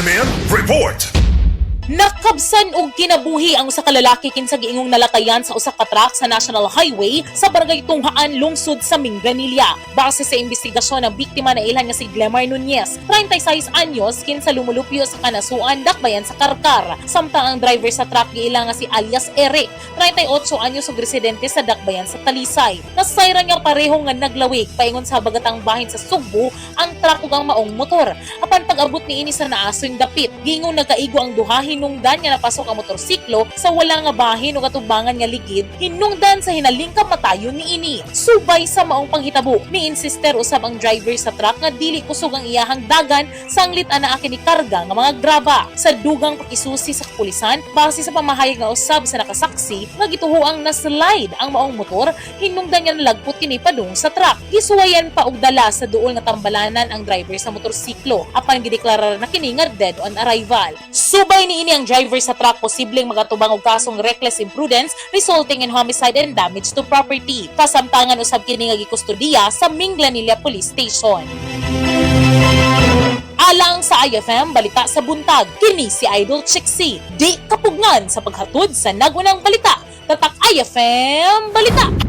Time in, report! Nakabsan og kinabuhi ang usa ka lalaki kinsa giingong nalatayan sa usa ka truck sa National Highway sa barangay Tunghaan, Lungsod sa Minglanilla. Base sa investigasyon, ang biktima na ilan nga si Glemar Nunez, 36 anyos, kinsa lumulupyo sa kanasuan dakbayan sa Karkar. Samtang ang driver sa truck giila nga si alias Eric, 38 anyos ug residente sa dakbayan sa Talisay. Nasayran niya pareho nga naglawig paingon sa habagatang bahin sa Cebu ang truck ug ang maong motor. Apan pag-abot niini sa naasoy dapit, gingong nagkaigo ang duha hinungdan nga napasok ang motorsiklo sa wala nga bahin o katubangan nga ligid hinungdan sa hinaling kamatayon niini. Subay sa maong panghitabo, ni-insister usab ang driver sa truck nga dili kusog ang iyahang dagan sanglit ana kini karga nga mga graba. Sa dugang pakisusi sa kapulisan, base sa pamahayag nga usab sa nakasaksi nga gituhuang na-slide ang maong motor hinungdan nga nalagpot kini padung sa truck. Gisuwayan pa og dala sa duol nga tambalanan ang driver sa motorsiklo apan gideklarar na kini nga dead on arrival. Subay niini ang driver sa truck posibleng magatubang og kasong reckless imprudence resulting in homicide and damage to property. Kasamtangan usab kini nga gikustudiya sa Minglanilla Police Station. Alang sa IFM Balita sa Buntag, kini si Idol Chixie. Di kapugnan sa paghatod sa nagunang balita. Tatak IFM Balita!